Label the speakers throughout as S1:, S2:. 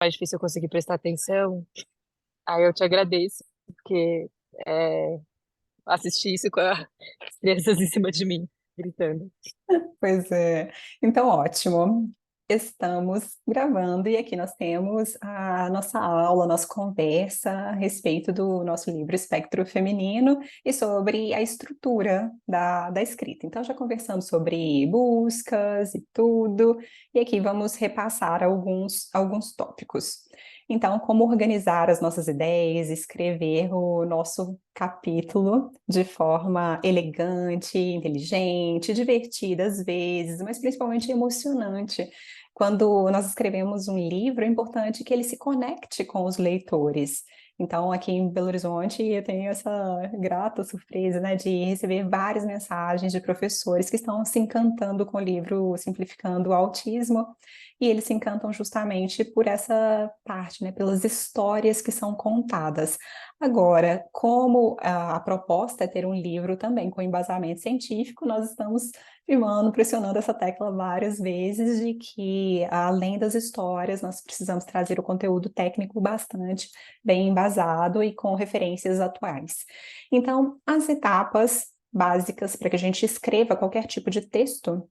S1: mais difícil eu conseguir prestar atenção. Aí eu te agradeço, porque é, assisti isso com as crianças em cima de mim, gritando.
S2: Pois é. Então, ótimo. Estamos gravando e aqui nós temos a nossa aula, a nossa conversa a respeito do nosso livro Espectro Feminino e sobre a estrutura da escrita. Então, já conversamos sobre buscas e tudo, e aqui vamos repassar alguns tópicos. Então, como organizar as nossas ideias, escrever o nosso capítulo de forma elegante, inteligente, divertida às vezes, mas principalmente emocionante. Quando nós escrevemos um livro, é importante que ele se conecte com os leitores. Então, aqui em Belo Horizonte, eu tenho essa grata surpresa, né, de receber várias mensagens de professores que estão se encantando com o livro Simplificando o Autismo, e eles se encantam justamente por essa parte, né, pelas histórias que são contadas. Agora, como a proposta é ter um livro também com embasamento científico, nós estamos firmando, pressionando essa tecla várias vezes de que, além das histórias, nós precisamos trazer o conteúdo técnico bastante bem embasado e com referências atuais. Então, as etapas básicas para que a gente escreva qualquer tipo de texto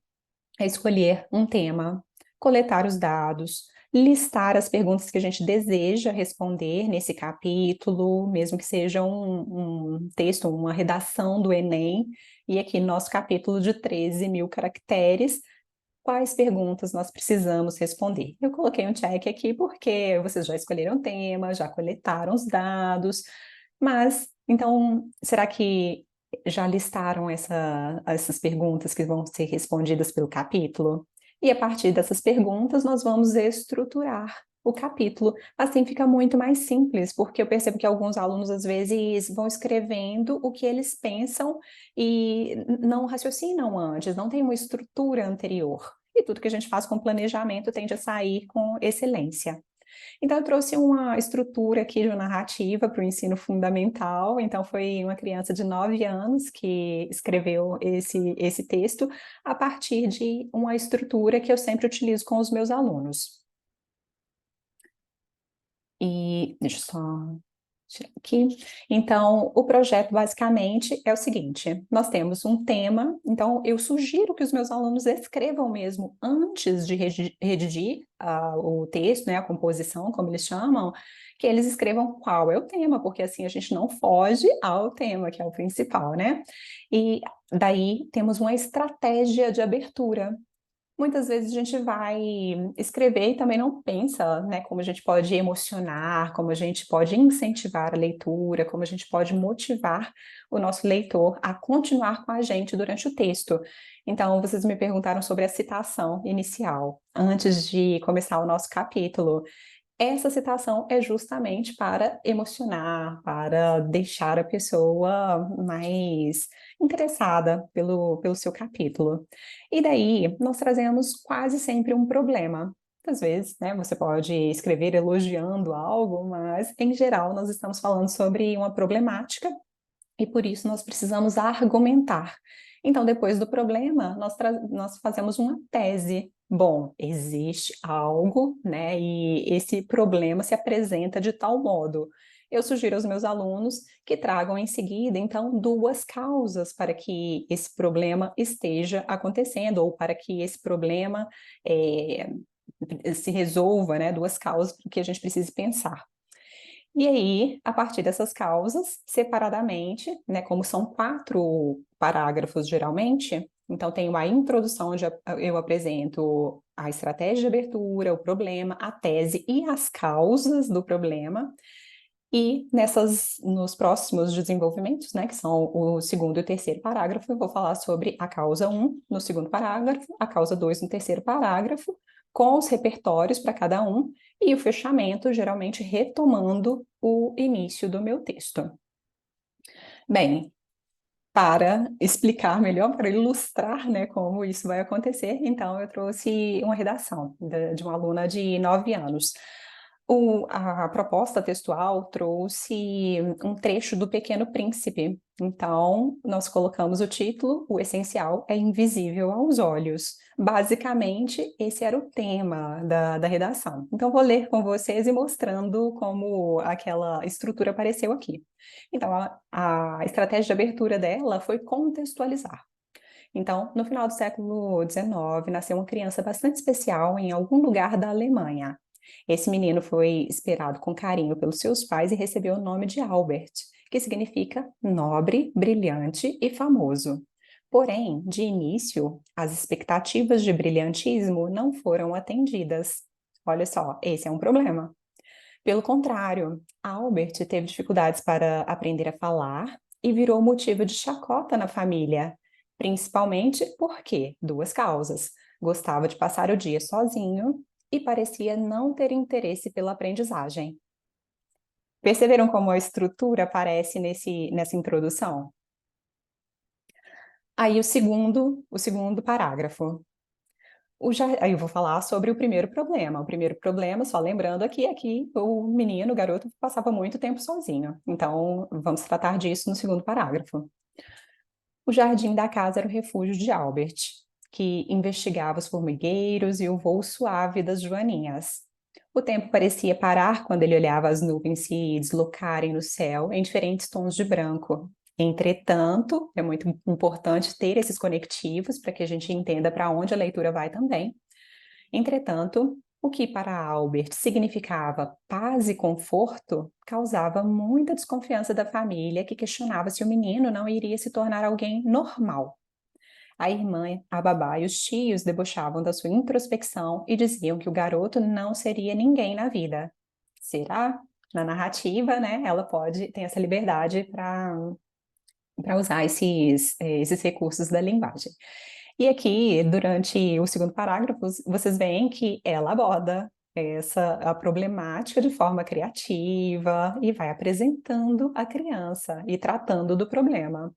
S2: é escolher um tema, coletar os dados, listar as perguntas que a gente deseja responder nesse capítulo, mesmo que seja um texto, uma redação do Enem, e aqui no nosso capítulo de 13.000 caracteres, quais perguntas nós precisamos responder. Eu coloquei um check aqui porque vocês já escolheram o tema, já coletaram os dados, mas então, será que já listaram essas perguntas que vão ser respondidas pelo capítulo? E a partir dessas perguntas, nós vamos estruturar o capítulo. Assim fica muito mais simples, porque eu percebo que alguns alunos, às vezes, vão escrevendo o que eles pensam e não raciocinam antes, não tem uma estrutura anterior. E tudo que a gente faz com planejamento tende a sair com excelência. Então, eu trouxe uma estrutura aqui de narrativa para o ensino fundamental. Então, foi uma criança de 9 anos que escreveu esse texto a partir de uma estrutura que eu sempre utilizo com os meus alunos. E deixa eu só tirar aqui. Então, o projeto basicamente é o seguinte: nós temos um tema, então eu sugiro que os meus alunos escrevam mesmo antes de redigir o texto, né, a composição, como eles chamam, que eles escrevam qual é o tema, porque assim a gente não foge ao tema, que é o principal, né? E daí temos uma estratégia de abertura. Muitas vezes a gente vai escrever e também não pensa, né, como a gente pode emocionar, como a gente pode incentivar a leitura, como a gente pode motivar o nosso leitor a continuar com a gente durante o texto. Então, vocês me perguntaram sobre a citação inicial, antes de começar o nosso capítulo. Essa citação é justamente para emocionar, para deixar a pessoa mais interessada pelo seu capítulo. E daí, nós trazemos quase sempre um problema. Às vezes, né, você pode escrever elogiando algo, mas, em geral, nós estamos falando sobre uma problemática e por isso nós precisamos argumentar. Então, depois do problema, nós fazemos uma tese. Bom, existe algo, né? E esse problema se apresenta de tal modo. Eu sugiro aos meus alunos que tragam em seguida, então, duas causas para que esse problema esteja acontecendo, ou para que esse problema se resolva, né? Duas causas que a gente precisa pensar. E aí, a partir dessas causas, separadamente, né, como são 4 parágrafos geralmente, então tenho a introdução, onde eu apresento a estratégia de abertura, o problema, a tese e as causas do problema. E nos próximos desenvolvimentos, né, que são o segundo e o terceiro parágrafo, eu vou falar sobre a causa um no segundo parágrafo, a causa 2 no terceiro parágrafo, com os repertórios para cada um, e o fechamento, geralmente retomando o início do meu texto. Bem, para explicar melhor, para ilustrar, né, como isso vai acontecer, então eu trouxe uma redação de uma aluna de 9 anos. A proposta textual trouxe um trecho do Pequeno Príncipe. Então, nós colocamos o título: O essencial é invisível aos olhos. Basicamente, esse era o tema da redação. Então, vou ler com vocês e mostrando como aquela estrutura apareceu aqui. Então, a estratégia de abertura dela foi contextualizar. Então, no final do século XIX, nasceu uma criança bastante especial em algum lugar da Alemanha. Esse menino foi esperado com carinho pelos seus pais e recebeu o nome de Albert, que significa nobre, brilhante e famoso. Porém, de início, as expectativas de brilhantismo não foram atendidas. Olha só, esse é um problema. Pelo contrário, Albert teve dificuldades para aprender a falar e virou motivo de chacota na família, principalmente porque duas causas: gostava de passar o dia sozinho e parecia não ter interesse pela aprendizagem. Perceberam como a estrutura aparece nessa introdução? Aí o segundo parágrafo. Aí eu vou falar sobre o primeiro problema. O primeiro problema, só lembrando aqui, é que o menino, o garoto, passava muito tempo sozinho. Então, vamos tratar disso no segundo parágrafo. O jardim da casa era o refúgio de Albert, que investigava os formigueiros e o voo suave das joaninhas. O tempo parecia parar quando ele olhava as nuvens se deslocarem no céu em diferentes tons de branco. Entretanto, é muito importante ter esses conectivos para que a gente entenda para onde a leitura vai também. Entretanto, o que para Albert significava paz e conforto causava muita desconfiança da família, que questionava se o menino não iria se tornar alguém normal. A irmã, a babá e os tios debochavam da sua introspecção e diziam que o garoto não seria ninguém na vida. Será? Na narrativa, né, ela tem essa liberdade para usar esses recursos da linguagem. E aqui, durante o segundo parágrafo, vocês veem que ela aborda a problemática de forma criativa e vai apresentando a criança e tratando do problema.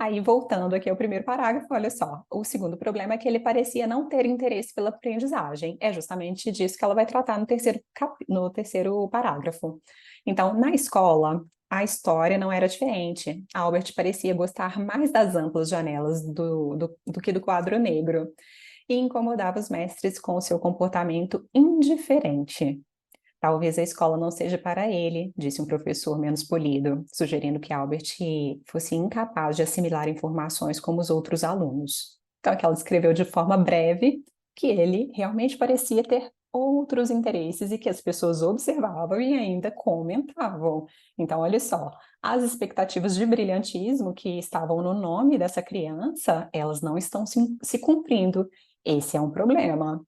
S2: Aí, voltando aqui ao primeiro parágrafo, olha só, o segundo problema é que ele parecia não ter interesse pela aprendizagem. É justamente disso que ela vai tratar no terceiro parágrafo. Então, na escola, a história não era diferente. Albert parecia gostar mais das amplas janelas do que do quadro negro e incomodava os mestres com o seu comportamento indiferente. Talvez a escola não seja para ele, disse um professor menos polido, sugerindo que Albert fosse incapaz de assimilar informações como os outros alunos. Então, aqui ela descreveu de forma breve que ele realmente parecia ter outros interesses e que as pessoas observavam e ainda comentavam. Então, olha só, as expectativas de brilhantismo que estavam no nome dessa criança, elas não estão se cumprindo. Esse é um problema.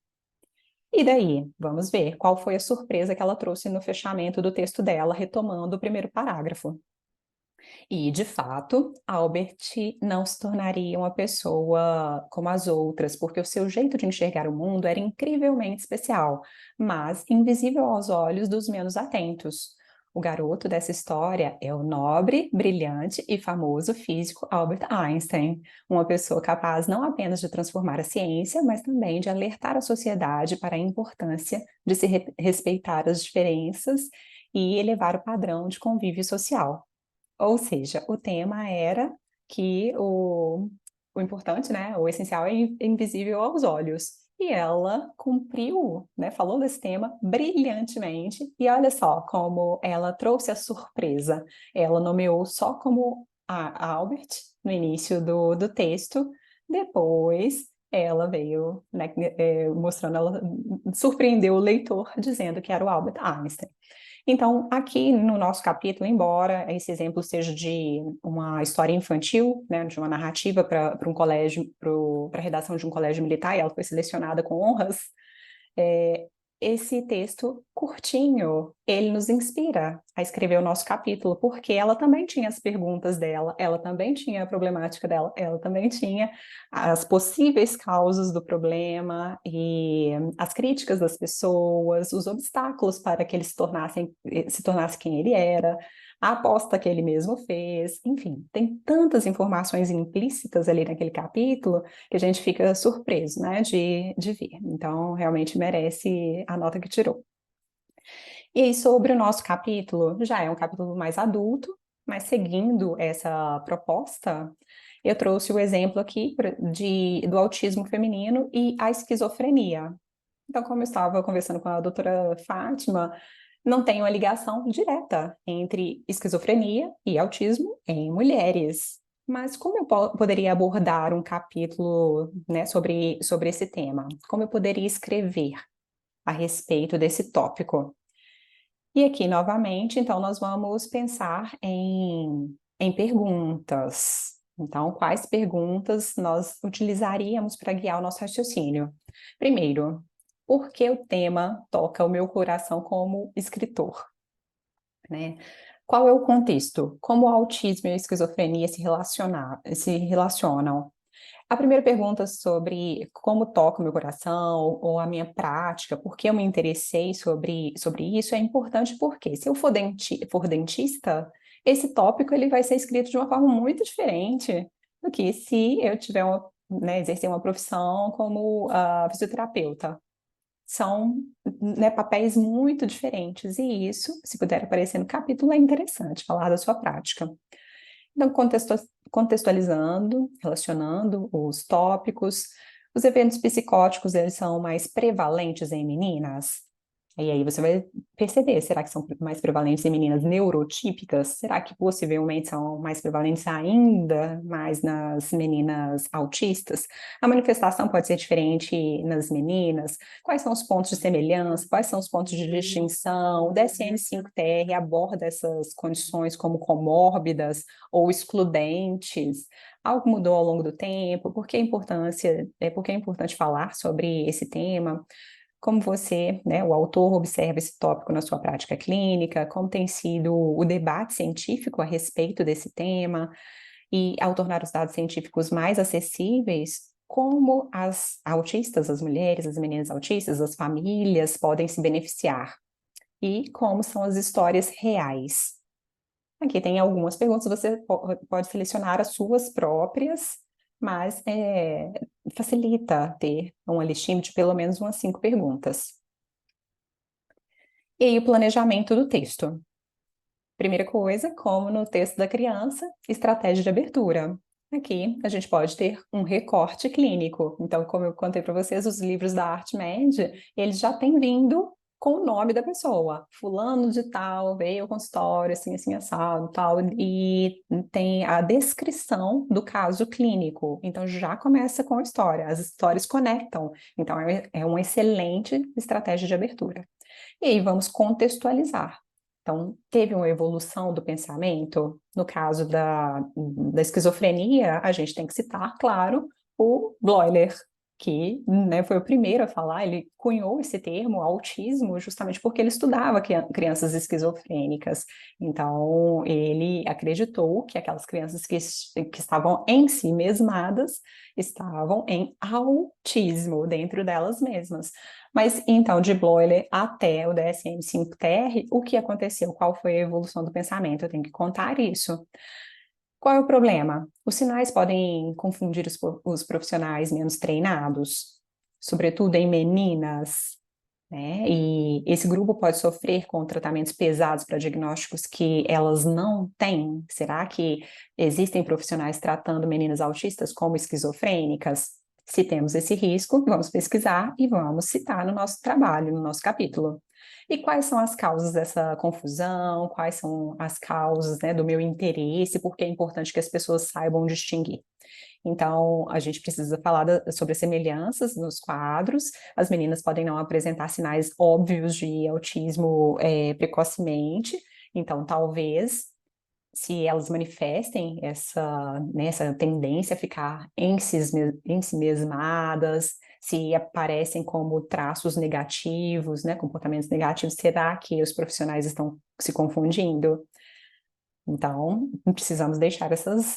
S2: E daí, vamos ver qual foi a surpresa que ela trouxe no fechamento do texto dela, retomando o primeiro parágrafo. E, de fato, Albert não se tornaria uma pessoa como as outras, porque o seu jeito de enxergar o mundo era incrivelmente especial, mas invisível aos olhos dos menos atentos. O garoto dessa história é o nobre, brilhante e famoso físico Albert Einstein, uma pessoa capaz não apenas de transformar a ciência, mas também de alertar a sociedade para a importância de se respeitar as diferenças e elevar o padrão de convívio social. Ou seja, o tema era que o importante, né, o essencial é invisível aos olhos. E ela cumpriu, né, falou desse tema brilhantemente. E olha só como ela trouxe a surpresa. Ela nomeou só como a Albert no início do texto. Depois ela veio, né, mostrando, ela surpreendeu o leitor dizendo que era o Albert Einstein. Então, aqui no nosso capítulo, embora esse exemplo seja de uma história infantil, né, de uma narrativa para um colégio, para a redação de um colégio militar, e ela foi selecionada com honras, é, esse texto curtinho, ele nos inspira a escrever o nosso capítulo, porque ela também tinha as perguntas dela, ela também tinha a problemática dela, ela também tinha as possíveis causas do problema e as críticas das pessoas, os obstáculos para que ele se tornasse quem ele era, a aposta que ele mesmo fez, enfim, tem tantas informações implícitas ali naquele capítulo que a gente fica surpreso, né, de ver. Então, realmente merece a nota que tirou. E aí, sobre o nosso capítulo, já é um capítulo mais adulto, mas seguindo essa proposta, eu trouxe o exemplo aqui do autismo feminino e a esquizofrenia. Então, como eu estava conversando com a doutora Fátima, não tem uma ligação direta entre esquizofrenia e autismo em mulheres. Mas como eu poderia abordar um capítulo, né, sobre esse tema? Como eu poderia escrever a respeito desse tópico? E aqui, novamente, então, nós vamos pensar em perguntas. Então, quais perguntas nós utilizaríamos para guiar o nosso raciocínio? Primeiro, por que o tema toca o meu coração como escritor, né? Qual é o contexto? Como o autismo e a esquizofrenia se relacionam? A primeira pergunta sobre como toca o meu coração ou a minha prática, por que eu me interessei sobre isso, é importante porque se eu for dentista, esse tópico ele vai ser escrito de uma forma muito diferente do que se eu tiver né, exercer uma profissão como fisioterapeuta. São, né, papéis muito diferentes e isso, se puder aparecer no capítulo, é interessante falar da sua prática. Então, contextualizando, relacionando os tópicos, os eventos psicóticos, eles são mais prevalentes em meninas? E aí você vai perceber, será que são mais prevalentes em meninas neurotípicas? Será que possivelmente são mais prevalentes ainda mais nas meninas autistas? A manifestação pode ser diferente nas meninas? Quais são os pontos de semelhança? Quais são os pontos de distinção? O DSM-5-TR aborda essas condições como comórbidas ou excludentes? Algo mudou ao longo do tempo? Por que é importante falar sobre esse tema? Como você, né, o autor, observa esse tópico na sua prática clínica? Como tem sido o debate científico a respeito desse tema? E ao tornar os dados científicos mais acessíveis, como as autistas, as mulheres, as meninas autistas, as famílias podem se beneficiar? E como são as histórias reais? Aqui tem algumas perguntas, você pode selecionar as suas próprias, mas facilita ter uma listinha de pelo menos umas 5 perguntas. E aí o planejamento do texto. Primeira coisa, como no texto da criança, estratégia de abertura. Aqui a gente pode ter um recorte clínico. Então, como eu contei para vocês, os livros da ArtMed, eles já têm vindo com o nome da pessoa. Fulano de tal, veio ao consultório, assim, assim, assado, tal, e tem a descrição do caso clínico. Então, já começa com a história. As histórias conectam. Então, é uma excelente estratégia de abertura. E aí vamos contextualizar. Então, teve uma evolução do pensamento. No caso da esquizofrenia, a gente tem que citar, claro, o Bloiler, que, né, foi o primeiro a falar, ele cunhou esse termo, autismo, justamente porque ele estudava crianças esquizofrênicas. Então, ele acreditou que aquelas crianças que estavam em si mesmadas estavam em autismo dentro delas mesmas. Mas então, de Bloiler até o DSM-5-TR, o que aconteceu? Qual foi a evolução do pensamento? Eu tenho que contar isso. Qual é o problema? Os sinais podem confundir os profissionais menos treinados, sobretudo em meninas, né? E esse grupo pode sofrer com tratamentos pesados para diagnósticos que elas não têm. Será que existem profissionais tratando meninas autistas como esquizofrênicas? Se temos esse risco, vamos pesquisar e vamos citar no nosso trabalho, no nosso capítulo. E quais são as causas dessa confusão? Quais são as causas, né, do meu interesse? Porque é importante que as pessoas saibam distinguir. Então, a gente precisa falar sobre as semelhanças nos quadros. As meninas podem não apresentar sinais óbvios de autismo precocemente. Então, talvez, se elas manifestem né, essa tendência a ficar em si mesmadas, se aparecem como traços negativos, né, comportamentos negativos, será que os profissionais estão se confundindo? Então, precisamos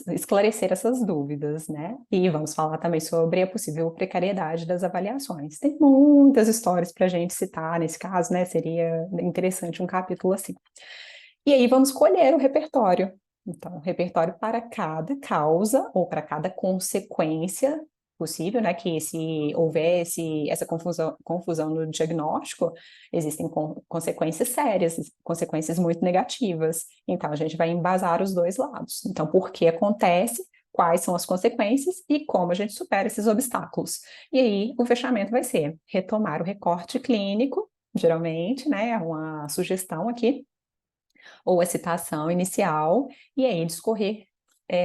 S2: esclarecer essas dúvidas, né? E vamos falar também sobre a possível precariedade das avaliações. Tem muitas histórias para a gente citar nesse caso, né? Seria interessante um capítulo assim. E aí vamos escolher o repertório. Então, repertório para cada causa ou para cada consequência possível, né, que se houvesse essa confusão no diagnóstico, existem consequências sérias, consequências muito negativas. Então, a gente vai embasar os dois lados. Então, por que acontece, quais são as consequências e como a gente supera esses obstáculos. E aí, o fechamento vai ser retomar o recorte clínico, geralmente, né, é uma sugestão aqui, ou a citação inicial, e aí discorrer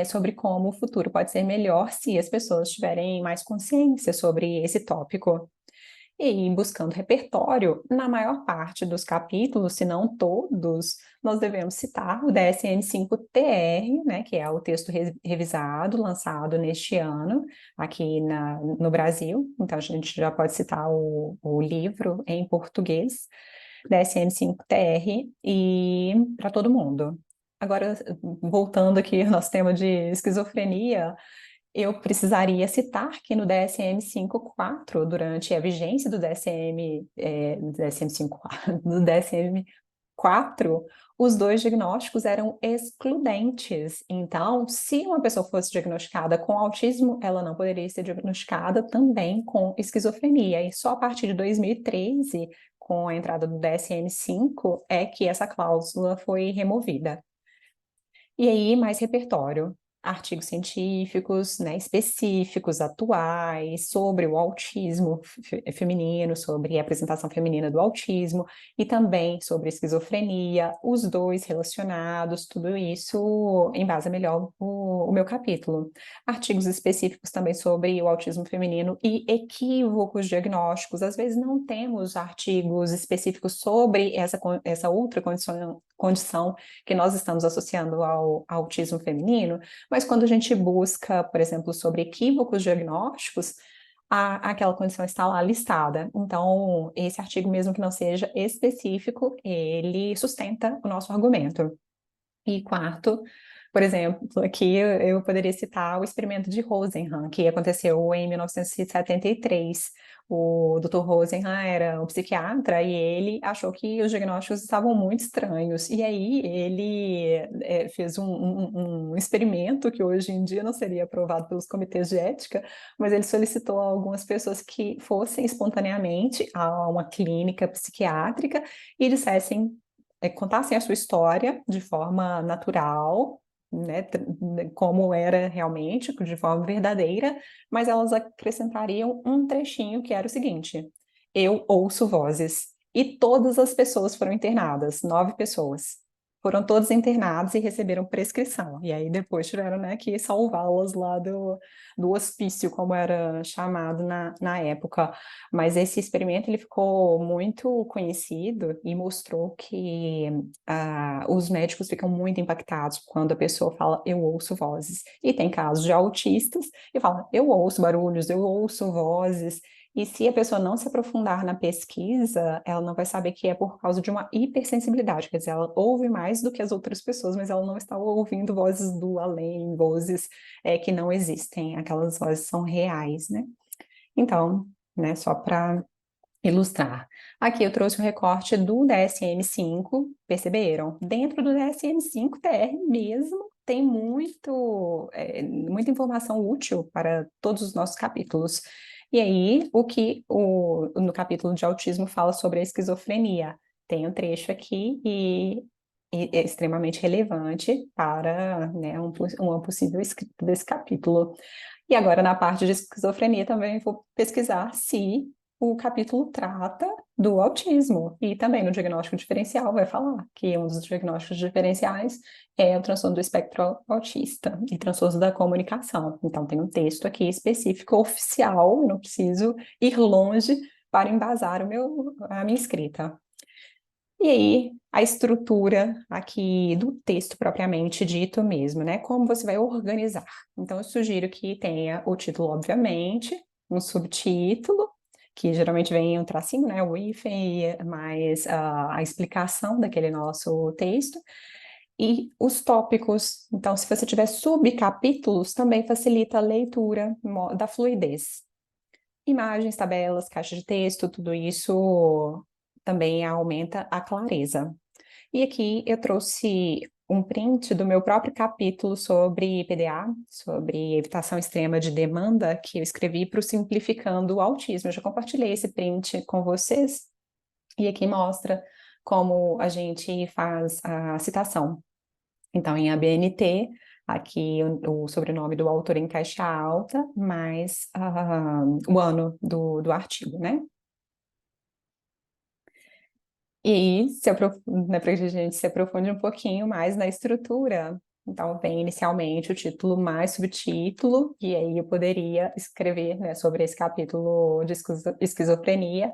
S2: sobre como o futuro pode ser melhor se as pessoas tiverem mais consciência sobre esse tópico. E aí, buscando repertório, na maior parte dos capítulos, se não todos, nós devemos citar o DSM-5-TR, né, que é o texto revisado, lançado neste ano, aqui no Brasil. Então, a gente já pode citar o livro em português, DSM-5-TR, e para todo mundo. Agora, voltando aqui ao nosso tema de esquizofrenia, eu precisaria citar que no DSM-5-4, durante a vigência do DSM-5, do DSM-4, os dois diagnósticos eram excludentes. Então, se uma pessoa fosse diagnosticada com autismo, ela não poderia ser diagnosticada também com esquizofrenia. E só a partir de 2013, com a entrada do DSM-5, é que essa cláusula foi removida. E aí, mais repertório, artigos científicos, né, específicos, atuais, sobre o autismo feminino, sobre a apresentação feminina do autismo, e também sobre esquizofrenia, os dois relacionados, tudo isso embasa melhor o meu capítulo. Artigos específicos também sobre o autismo feminino e equívocos diagnósticos. Às vezes não temos artigos específicos sobre essa outra condição que nós estamos associando ao autismo feminino, mas quando a gente busca, por exemplo, sobre equívocos diagnósticos, aquela condição está lá listada. Então, esse artigo, mesmo que não seja específico, ele sustenta o nosso argumento. E quarto, por exemplo, aqui eu poderia citar o experimento de Rosenhan, que aconteceu em 1973. O Dr. Rosenhan era um psiquiatra e ele achou que os diagnósticos estavam muito estranhos. E aí ele fez um experimento que hoje em dia não seria aprovado pelos comitês de ética, mas ele solicitou a algumas pessoas que fossem espontaneamente a uma clínica psiquiátrica e dissessem contassem a sua história de forma natural, né, como era realmente, de forma verdadeira, mas elas acrescentariam um trechinho que era o seguinte: eu ouço vozes. E todas as pessoas foram internadas, 9 pessoas. Foram todas internadas e receberam prescrição. E aí depois tiveram, né, que salvá-las lá do hospício, como era chamado na época. Mas esse experimento ele ficou muito conhecido e mostrou que os médicos ficam muito impactados quando a pessoa fala eu ouço vozes. E tem casos de autistas e fala eu ouço barulhos, eu ouço vozes. E se a pessoa não se aprofundar na pesquisa, ela não vai saber que é por causa de uma hipersensibilidade, quer dizer, ela ouve mais do que as outras pessoas, mas ela não está ouvindo vozes do além, vozes que não existem, aquelas vozes são reais, né? Então, né, só para ilustrar. Aqui eu trouxe o recorte do DSM-5, perceberam? Dentro do DSM-5-TR mesmo tem muita informação útil para todos os nossos capítulos. E aí, o que no capítulo de autismo fala sobre a esquizofrenia? Tem um trecho aqui e é extremamente relevante para, né, uma possível escrita desse capítulo. E agora, na parte de esquizofrenia, também vou pesquisar se o capítulo trata do autismo. E também no diagnóstico diferencial vai falar que um dos diagnósticos diferenciais é o transtorno do espectro autista e transtorno da comunicação. Então, tem um texto aqui específico, oficial, eu não preciso ir longe para embasar a minha escrita. E aí, a estrutura aqui do texto propriamente dito mesmo, né? Como você vai organizar. Então, eu sugiro que tenha o título, obviamente, um subtítulo, que geralmente vem um tracinho, né? O hífen, mais a explicação daquele nosso texto. E os tópicos. Então, se você tiver subcapítulos, também facilita a leitura da fluidez. Imagens, tabelas, caixa de texto, tudo isso também aumenta a clareza. E aqui eu trouxe um print do meu próprio capítulo sobre PDA, sobre evitação extrema de demanda, que eu escrevi para o Simplificando o Autismo. Eu já compartilhei esse print com vocês, e aqui mostra como a gente faz a citação. Então, em ABNT, aqui o sobrenome do autor em caixa alta, mais o ano do artigo, né? E aí, né, para que a gente se aprofunde um pouquinho mais na estrutura. Então, tem inicialmente o título mais subtítulo, e aí eu poderia escrever, né, sobre esse capítulo de esquizofrenia.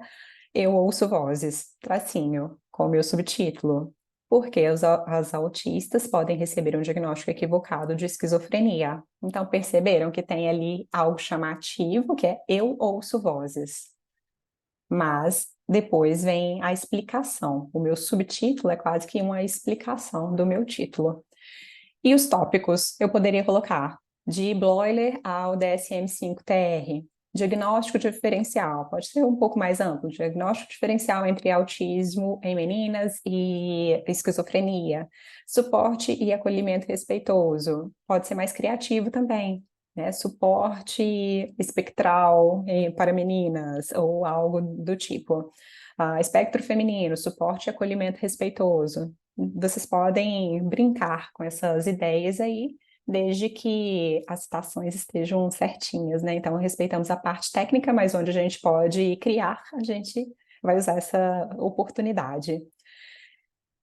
S2: Eu ouço vozes, tracinho, com o meu subtítulo. Porque as autistas podem receber um diagnóstico equivocado de esquizofrenia. Então, perceberam que tem ali algo chamativo, que é eu ouço vozes. Mas depois vem a explicação. O meu subtítulo é quase que uma explicação do meu título. E os tópicos eu poderia colocar de Bloiler ao DSM-5-TR, diagnóstico diferencial, pode ser um pouco mais amplo, diagnóstico diferencial entre autismo em meninas e esquizofrenia, suporte e acolhimento respeitoso, pode ser mais criativo também, né? Suporte espectral para meninas ou algo do tipo. Espectro feminino, suporte e acolhimento respeitoso. Vocês podem brincar com essas ideias aí, desde que as citações estejam certinhas, né? Então, respeitamos a parte técnica, mas onde a gente pode criar, a gente vai usar essa oportunidade.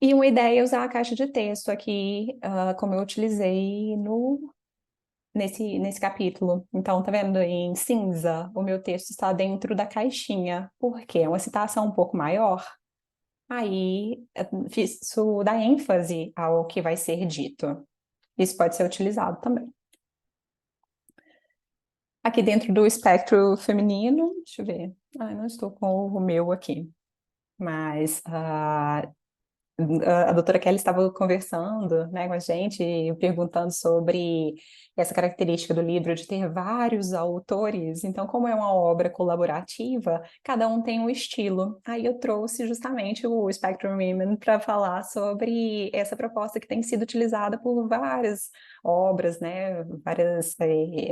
S2: E uma ideia é usar a caixa de texto aqui, como eu utilizei nesse capítulo. Então, tá vendo em cinza? O meu texto está dentro da caixinha, porque é uma citação um pouco maior. Aí, isso dá ênfase ao que vai ser dito. Isso pode ser utilizado também. Aqui dentro do espectro feminino, deixa eu ver. Não estou com o meu aqui. Mas a doutora Kelly estava conversando, né, com a gente, perguntando sobre essa característica do livro de ter vários autores. Então, como é uma obra colaborativa, cada um tem um estilo. Aí eu trouxe justamente o Spectrum Women para falar sobre essa proposta que tem sido utilizada por várias obras, né,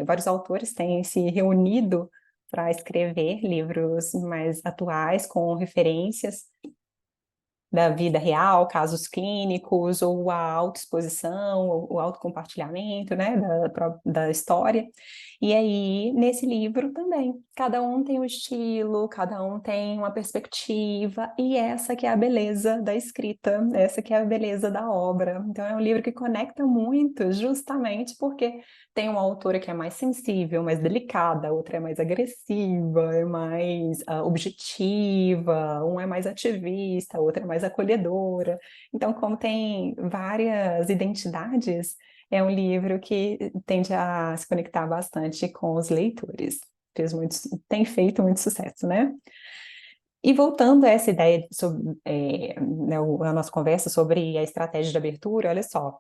S2: vários autores têm se reunido para escrever livros mais atuais, com referências da vida real, casos clínicos, ou a autoexposição, ou o autocompartilhamento, né, da história. E aí, nesse livro também, cada um tem um estilo, cada um tem uma perspectiva, e essa que é a beleza da escrita, essa que é a beleza da obra. Então, é um livro que conecta muito, justamente porque tem uma autora que é mais sensível, mais delicada, a outra é mais agressiva, é mais objetiva, um é mais ativista, a outra é mais acolhedora. Então, como tem várias identidades, é um livro que tende a se conectar bastante com os leitores. Tem feito muito sucesso, né? E voltando a essa ideia sobre né, a nossa conversa sobre a estratégia de abertura, olha só.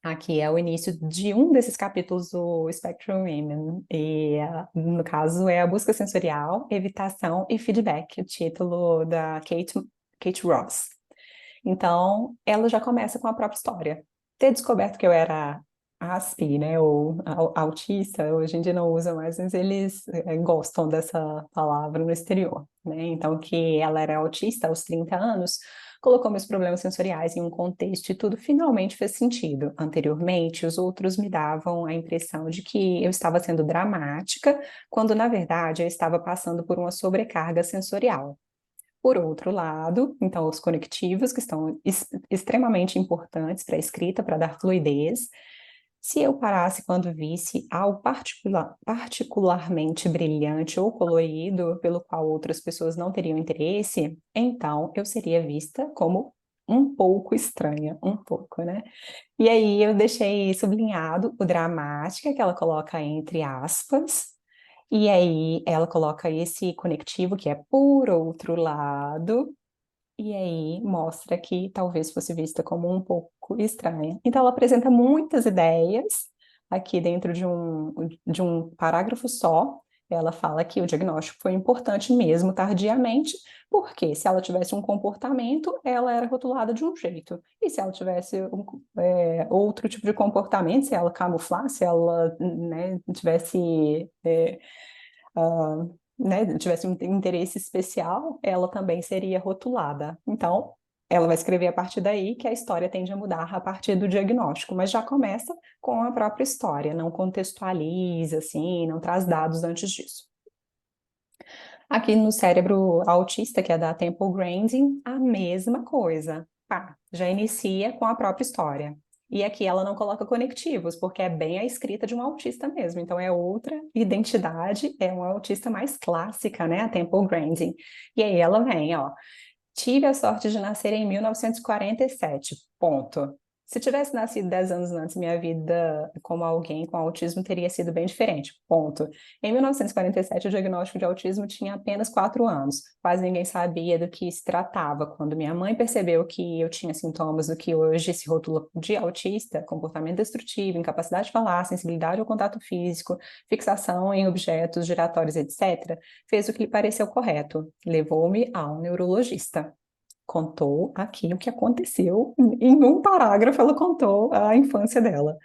S2: Aqui é o início de um desses capítulos do Spectrum Women, e no caso é a busca sensorial, evitação e feedback, o título da Kate Ross. Então, ela já começa com a própria história. Ter descoberto que eu era ASP, né, ou autista, hoje em dia não usa mais, mas eles gostam dessa palavra no exterior, né? Então, que ela era autista aos 30 anos, colocou meus problemas sensoriais em um contexto e tudo finalmente fez sentido. Anteriormente, os outros me davam a impressão de que eu estava sendo dramática, quando na verdade eu estava passando por uma sobrecarga sensorial. Por outro lado, então, os conectivos, que estão extremamente importantes para a escrita, para dar fluidez. Se eu parasse quando visse algo particularmente brilhante ou colorido, pelo qual outras pessoas não teriam interesse, então eu seria vista como um pouco estranha, um pouco, né? E aí eu deixei sublinhado o dramática, que ela coloca entre aspas, e aí ela coloca esse conectivo que é por outro lado, e aí mostra que talvez fosse vista como um pouco estranha. Então ela apresenta muitas ideias aqui dentro de um parágrafo só. Ela fala que o diagnóstico foi importante mesmo tardiamente, porque se ela tivesse um comportamento, ela era rotulada de um jeito. E se ela tivesse outro tipo de comportamento, se ela camuflasse, se ela, né, tivesse, ah, né, tivesse um interesse especial, ela também seria rotulada. Então, ela vai escrever a partir daí que a história tende a mudar a partir do diagnóstico, mas já começa com a própria história, não contextualiza, assim, não traz dados antes disso. Aqui no cérebro autista, que é da Temple Grandin, a mesma coisa. Pá, já inicia com a própria história. E aqui ela não coloca conectivos, porque é bem a escrita de um autista mesmo. Então é outra identidade, é uma autista mais clássica, né? A Temple Grandin. E aí ela vem, ó. Tive a sorte de nascer em 1947, ponto. Se tivesse nascido 10 anos antes, minha vida como alguém com autismo teria sido bem diferente, ponto. Em 1947, o diagnóstico de autismo tinha apenas 4 anos. Quase ninguém sabia do que se tratava. Quando minha mãe percebeu que eu tinha sintomas do que hoje se rotula de autista, comportamento destrutivo, incapacidade de falar, sensibilidade ao contato físico, fixação em objetos giratórios, etc., fez o que lhe pareceu correto. Levou-me a um neurologista. Contou aqui o que aconteceu. Em um parágrafo, ela contou a infância dela.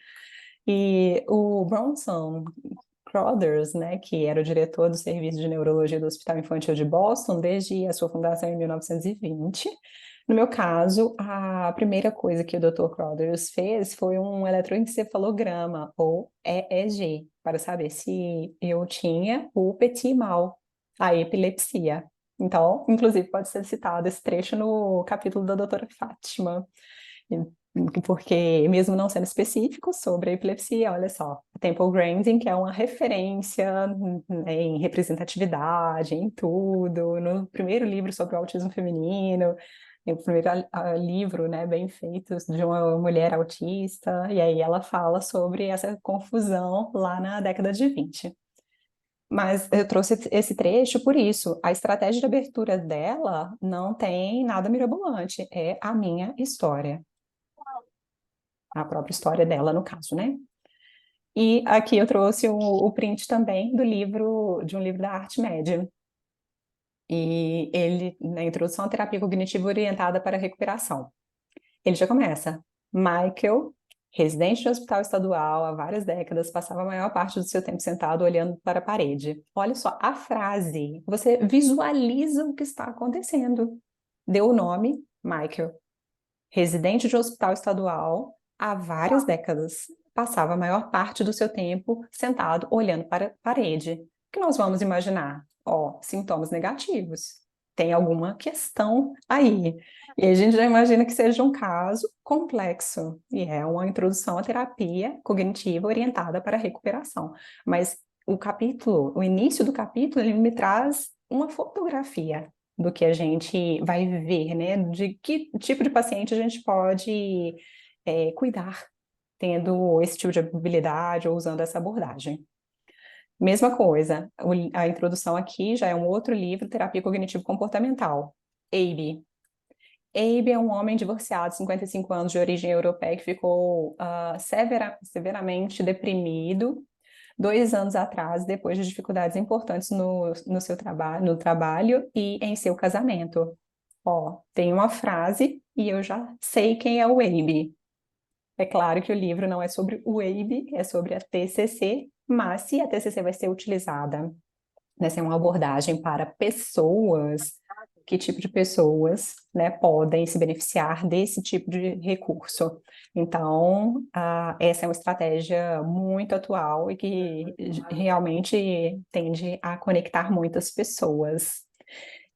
S2: E o Bronson Crothers, né, que era o diretor do Serviço de Neurologia do Hospital Infantil de Boston desde a sua fundação em 1920. No meu caso, a primeira coisa que o Dr. Crothers fez foi um eletroencefalograma, ou EEG, para saber se eu tinha o petit mal, a epilepsia. Então, inclusive, pode ser citado esse trecho no capítulo da doutora Fátima, porque mesmo não sendo específico sobre a epilepsia, olha só, Temple Grandin, que é uma referência, né, em representatividade, em tudo, no primeiro livro sobre o autismo feminino, o primeiro livro, né, bem feito de uma mulher autista, e aí ela fala sobre essa confusão lá na década de 20. Mas eu trouxe esse trecho por isso. A estratégia de abertura dela não tem nada mirabolante, é a minha história. A própria história dela, no caso, né? E aqui eu trouxe o print também do livro, de um livro da Arte Média. E ele, na introdução à terapia cognitiva orientada para a recuperação. Ele já começa. Michael, residente de hospital estadual há várias décadas, passava a maior parte do seu tempo sentado olhando para a parede. Olha só a frase. Você visualiza o que está acontecendo. Deu o nome, Michael. Residente de hospital estadual há várias décadas. Passava a maior parte do seu tempo sentado olhando para a parede. O que nós vamos imaginar? Ó, sintomas negativos. Tem alguma questão aí. E a gente já imagina que seja um caso complexo. E é uma introdução à terapia cognitiva orientada para a recuperação. Mas o capítulo, o início do capítulo, ele me traz uma fotografia do que a gente vai ver, né? De que tipo de paciente a gente pode cuidar tendo esse tipo de habilidade ou usando essa abordagem. Mesma coisa, a introdução aqui já é um outro livro, Terapia Cognitivo-Comportamental, Abe. Abe é um homem divorciado, 55 anos, de origem europeia, que ficou severamente deprimido 2 anos atrás, depois de dificuldades importantes no seu no trabalho e em seu casamento. Ó, tem uma frase e eu já sei quem é o Abe. É claro que o livro não é sobre o Abe, é sobre a TCC, mas se a TCC vai ser utilizada, né, ser uma abordagem para pessoas, que tipo de pessoas, né, podem se beneficiar desse tipo de recurso. Então, essa é uma estratégia muito atual e que realmente tende a conectar muitas pessoas.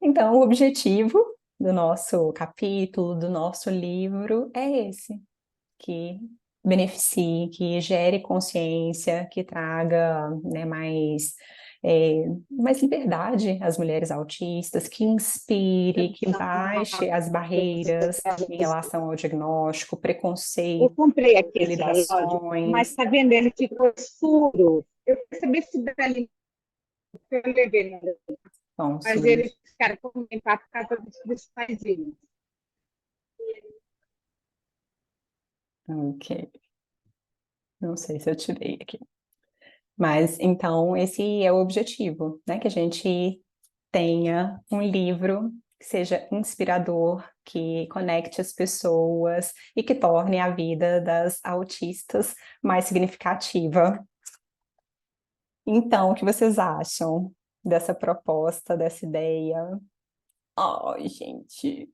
S2: Então, o objetivo do nosso capítulo, do nosso livro, é esse, que beneficie, que gere consciência, que traga, né, mais liberdade às mulheres autistas, que inspire, que baixe as barreiras em relação ao diagnóstico,
S3: Eu
S2: preconceito,
S3: comprei aqui esse relógio, mas
S2: validações.
S3: está vendo, ele ficou escuro. Eu percebi esse dali, eu levei,
S2: Então,
S3: mas eles ficaram com limpar por causa dos cristalzinhos.
S2: ok. Não sei se eu tirei aqui. Mas, então, esse é o objetivo, né? Que a gente tenha um livro que seja inspirador, que conecte as pessoas e que torne a vida das autistas mais significativa. Então, o que vocês acham dessa proposta, dessa ideia? Ai, gente.